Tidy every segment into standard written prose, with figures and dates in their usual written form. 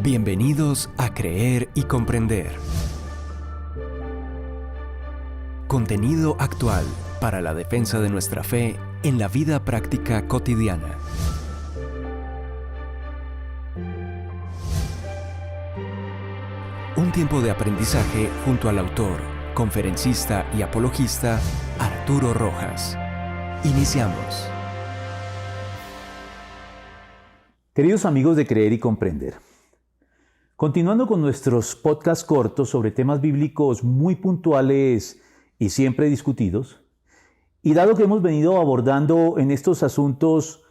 Bienvenidos a Creer y Comprender. Contenido actual para la defensa de nuestra fe en la vida práctica cotidiana. Un tiempo de aprendizaje junto al autor, conferencista y apologista Arturo Rojas. Iniciamos. Queridos amigos de Creer y Comprender, continuando con nuestros podcasts cortos sobre temas bíblicos muy puntuales y siempre discutidos, y dado que hemos venido abordando en estos asuntos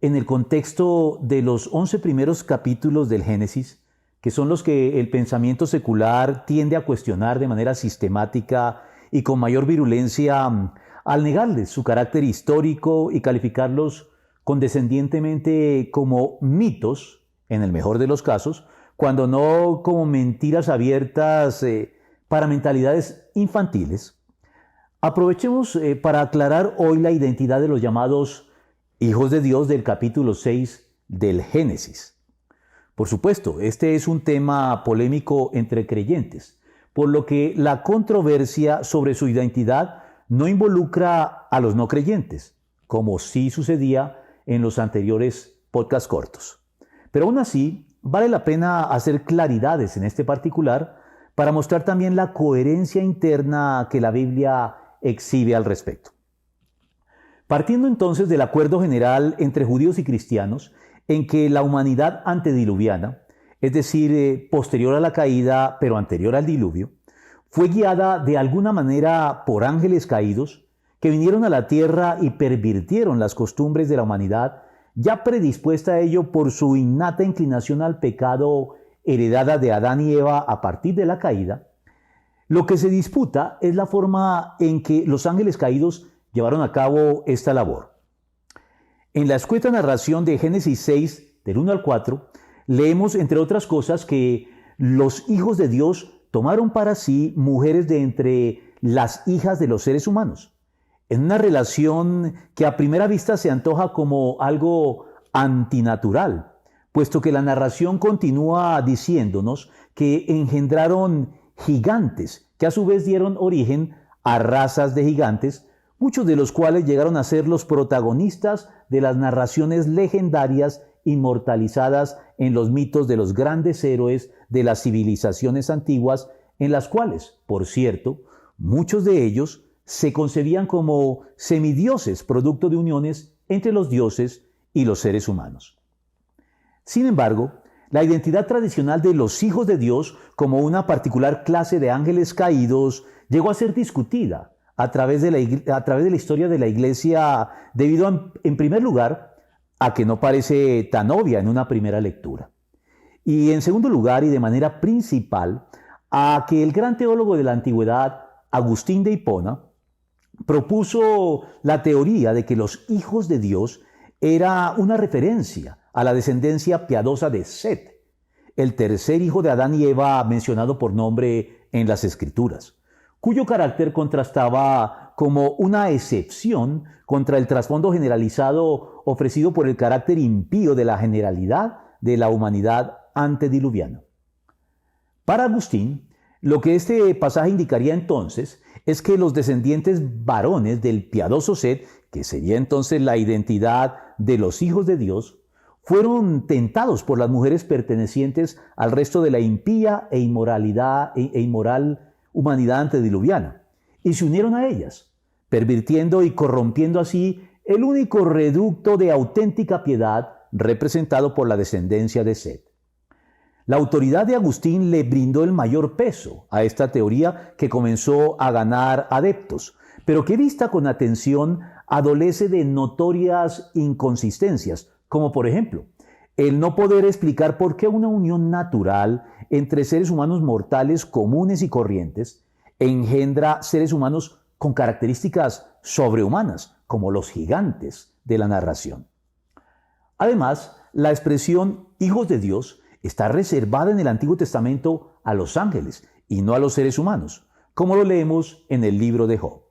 en el contexto de los 11 primeros capítulos del Génesis, que son los que el pensamiento secular tiende a cuestionar de manera sistemática y con mayor virulencia al negarles su carácter histórico y calificarlos condescendientemente como mitos, en el mejor de los casos, cuando no como mentiras abiertas para mentalidades infantiles, aprovechemos para aclarar hoy la identidad de los llamados hijos de Dios del capítulo 6 del Génesis. Por supuesto, este es un tema polémico entre creyentes, por lo que la controversia sobre su identidad no involucra a los no creyentes, como sí sucedía en los anteriores podcasts cortos. Pero aún así, vale la pena hacer claridades en este particular para mostrar también la coherencia interna que la Biblia exhibe al respecto. Partiendo entonces del acuerdo general entre judíos y cristianos en que la humanidad antediluviana, es decir, posterior a la caída pero anterior al diluvio, fue guiada de alguna manera por ángeles caídos que vinieron a la tierra y pervirtieron las costumbres de la humanidad, ya predispuesta a ello por su innata inclinación al pecado heredada de Adán y Eva a partir de la caída. Lo que se disputa es la forma en que los ángeles caídos llevaron a cabo esta labor. En la escueta narración de Génesis 6, del 1 al 4, leemos, entre otras cosas, que los hijos de Dios tomaron para sí mujeres de entre las hijas de los seres humanos, en una relación que a primera vista se antoja como algo antinatural, puesto que la narración continúa diciéndonos que engendraron gigantes, que a su vez dieron origen a razas de gigantes, muchos de los cuales llegaron a ser los protagonistas de las narraciones legendarias inmortalizadas en los mitos de los grandes héroes de las civilizaciones antiguas, en las cuales, por cierto, muchos de ellos se concebían como semidioses, producto de uniones entre los dioses y los seres humanos. Sin embargo, la identidad tradicional de los hijos de Dios como una particular clase de ángeles caídos llegó a ser discutida a través de la historia de la Iglesia debido, en primer lugar, a que no parece tan obvia en una primera lectura. Y en segundo lugar, y de manera principal, a que el gran teólogo de la antigüedad, Agustín de Hipona, propuso la teoría de que los hijos de Dios era una referencia a la descendencia piadosa de Set, el tercer hijo de Adán y Eva mencionado por nombre en las Escrituras, cuyo carácter contrastaba como una excepción contra el trasfondo generalizado ofrecido por el carácter impío de la generalidad de la humanidad antediluviana. Para Agustín, lo que este pasaje indicaría entonces es que los descendientes varones del piadoso Set, que sería entonces la identidad de los hijos de Dios, fueron tentados por las mujeres pertenecientes al resto de la impía e inmoral humanidad antediluviana, y se unieron a ellas, pervirtiendo y corrompiendo así el único reducto de auténtica piedad representado por la descendencia de Set. La autoridad de Agustín le brindó el mayor peso a esta teoría, que comenzó a ganar adeptos, pero que vista con atención adolece de notorias inconsistencias, como por ejemplo, el no poder explicar por qué una unión natural entre seres humanos mortales comunes y corrientes engendra seres humanos con características sobrehumanas, como los gigantes de la narración. Además, la expresión hijos de Dios está reservada en el Antiguo Testamento a los ángeles y no a los seres humanos, como lo leemos en el libro de Job.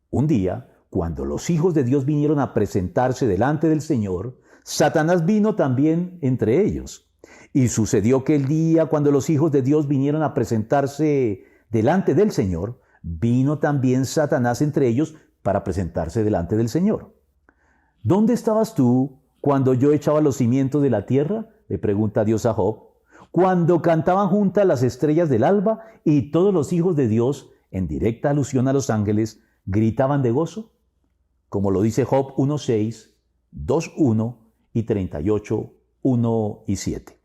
Un día, cuando los hijos de Dios vinieron a presentarse delante del Señor, Satanás vino también entre ellos. Y sucedió que el día cuando los hijos de Dios vinieron a presentarse delante del Señor, vino también Satanás entre ellos para presentarse delante del Señor. ¿Dónde estabas tú cuando yo echaba los cimientos de la tierra?, le pregunta Dios a Job. Cuando cantaban juntas las estrellas del alba y todos los hijos de Dios, en directa alusión a los ángeles, gritaban de gozo. Como lo dice Job 1:6, 2:1 y 38, 1 y 7.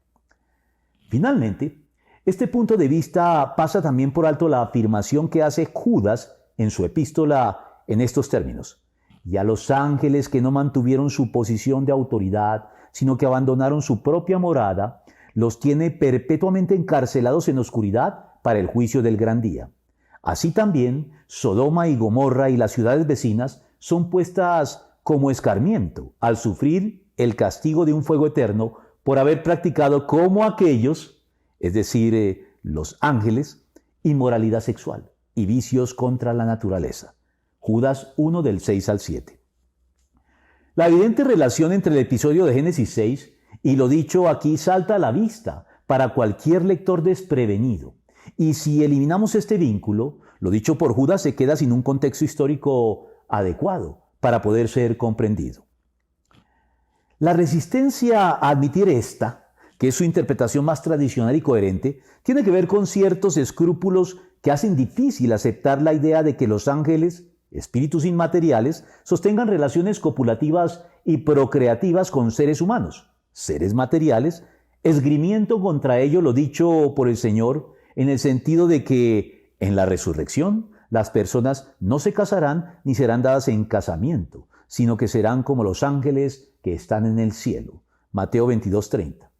Finalmente, este punto de vista pasa también por alto la afirmación que hace Judas en su epístola en estos términos. Y a los ángeles que no mantuvieron su posición de autoridad, sino que abandonaron su propia morada, los tiene perpetuamente encarcelados en oscuridad para el juicio del gran día. Así también, Sodoma y Gomorra y las ciudades vecinas son puestas como escarmiento al sufrir el castigo de un fuego eterno por haber practicado como aquellos, es decir, los ángeles, inmoralidad sexual y vicios contra la naturaleza. Judas 1 del 6 al 7. La evidente relación entre el episodio de Génesis 6 y lo dicho aquí salta a la vista para cualquier lector desprevenido. Y si eliminamos este vínculo, lo dicho por Judas se queda sin un contexto histórico adecuado para poder ser comprendido. La resistencia a admitir esta, que es su interpretación más tradicional y coherente, tiene que ver con ciertos escrúpulos que hacen difícil aceptar la idea de que los ángeles, espíritus inmateriales, sostengan relaciones copulativas y procreativas con seres humanos, seres materiales, esgrimiendo contra ello lo dicho por el Señor en el sentido de que en la resurrección las personas no se casarán ni serán dadas en casamiento, sino que serán como los ángeles que están en el cielo. Mateo 22:30.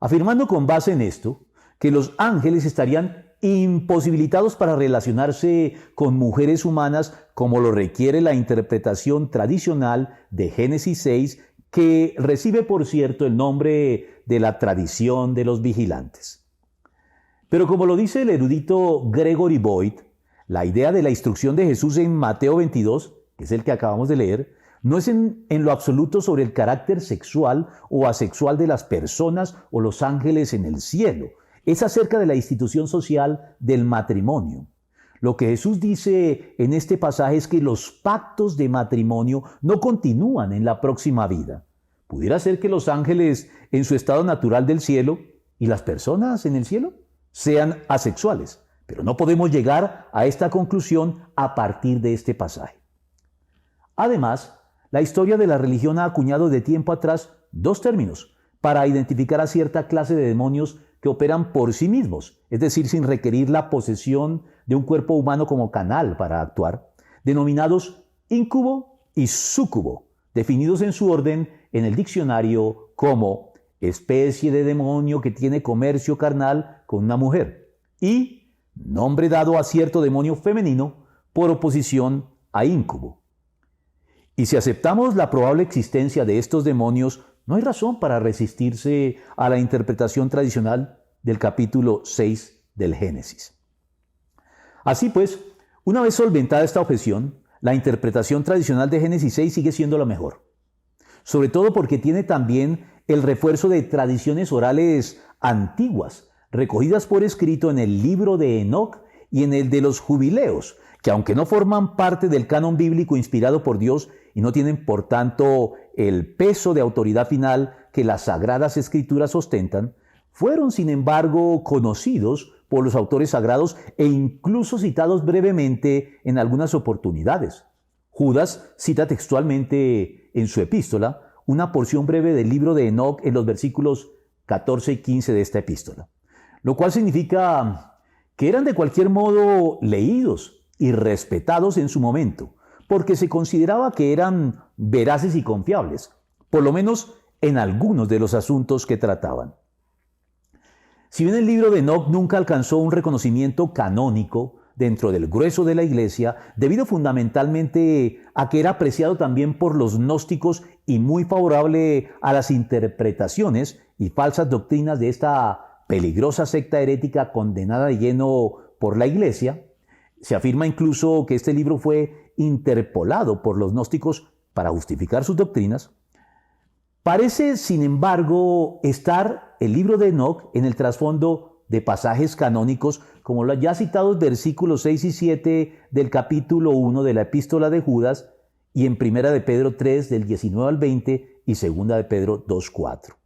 Afirmando con base en esto que los ángeles estarían imposibilitados para relacionarse con mujeres humanas como lo requiere la interpretación tradicional de Génesis 6, que recibe, por cierto, el nombre de la tradición de los vigilantes. Pero como lo dice el erudito Gregory Boyd, la idea de la instrucción de Jesús en Mateo 22, que es el que acabamos de leer, no es en lo absoluto sobre el carácter sexual o asexual de las personas o los ángeles en el cielo. Es acerca de la institución social del matrimonio. Lo que Jesús dice en este pasaje es que los pactos de matrimonio no continúan en la próxima vida. Pudiera ser que los ángeles en su estado natural del cielo y las personas en el cielo sean asexuales, pero no podemos llegar a esta conclusión a partir de este pasaje. Además, la historia de la religión ha acuñado de tiempo atrás dos términos para identificar a cierta clase de demonios que operan por sí mismos, es decir, sin requerir la posesión de un cuerpo humano como canal para actuar, denominados incubo y súcubo, definidos en su orden en el diccionario como especie de demonio que tiene comercio carnal con una mujer, y nombre dado a cierto demonio femenino por oposición a incubo. Y si aceptamos la probable existencia de estos demonios, no hay razón para resistirse a la interpretación tradicional del capítulo 6 del Génesis. Así pues, una vez solventada esta objeción, la interpretación tradicional de Génesis 6 sigue siendo la mejor. Sobre todo porque tiene también el refuerzo de tradiciones orales antiguas, recogidas por escrito en el libro de Enoc y en el de los Jubileos, que aunque no forman parte del canon bíblico inspirado por Dios y no tienen por tanto el peso de autoridad final que las sagradas escrituras ostentan, fueron sin embargo conocidos por los autores sagrados e incluso citados brevemente en algunas oportunidades. Judas cita textualmente en su epístola una porción breve del libro de Enoc en los versículos 14 y 15 de esta epístola, lo cual significa que eran de cualquier modo leídos y respetados en su momento, porque se consideraba que eran veraces y confiables, por lo menos en algunos de los asuntos que trataban. Si bien el libro de Enoc nunca alcanzó un reconocimiento canónico dentro del grueso de la Iglesia, debido fundamentalmente a que era apreciado también por los gnósticos y muy favorable a las interpretaciones y falsas doctrinas de esta peligrosa secta herética condenada de lleno por la Iglesia, se afirma incluso que este libro fue interpolado por los gnósticos para justificar sus doctrinas. Parece, sin embargo, estar el libro de Enoc en el trasfondo de pasajes canónicos como los ya citados versículos 6 y 7 del capítulo 1 de la epístola de Judas y en 1 de Pedro 3 del 19 al 20 y 2 de Pedro 2:4.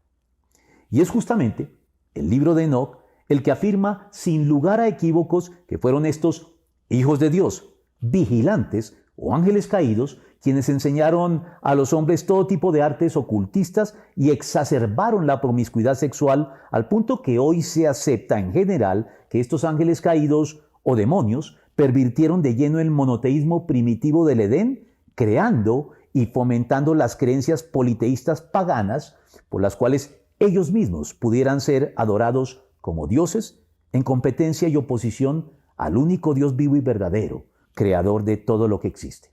Y es justamente el libro de Enoc el que afirma sin lugar a equívocos que fueron estos hijos de Dios, vigilantes o ángeles caídos, quienes enseñaron a los hombres todo tipo de artes ocultistas y exacerbaron la promiscuidad sexual al punto que hoy se acepta en general que estos ángeles caídos o demonios pervirtieron de lleno el monoteísmo primitivo del Edén, creando y fomentando las creencias politeístas paganas por las cuales ellos mismos pudieran ser adorados como dioses en competencia y oposición al único Dios vivo y verdadero, creador de todo lo que existe.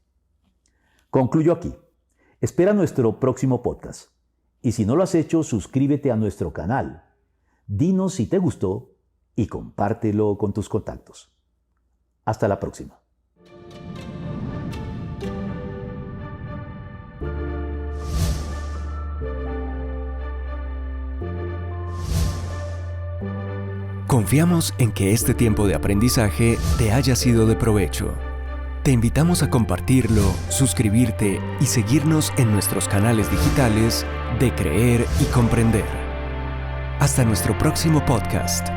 Concluyo aquí. Espera nuestro próximo podcast. Y si no lo has hecho, suscríbete a nuestro canal. Dinos si te gustó y compártelo con tus contactos. Hasta la próxima. Confiamos en que este tiempo de aprendizaje te haya sido de provecho. Te invitamos a compartirlo, suscribirte y seguirnos en nuestros canales digitales de Creer y Comprender. Hasta nuestro próximo podcast.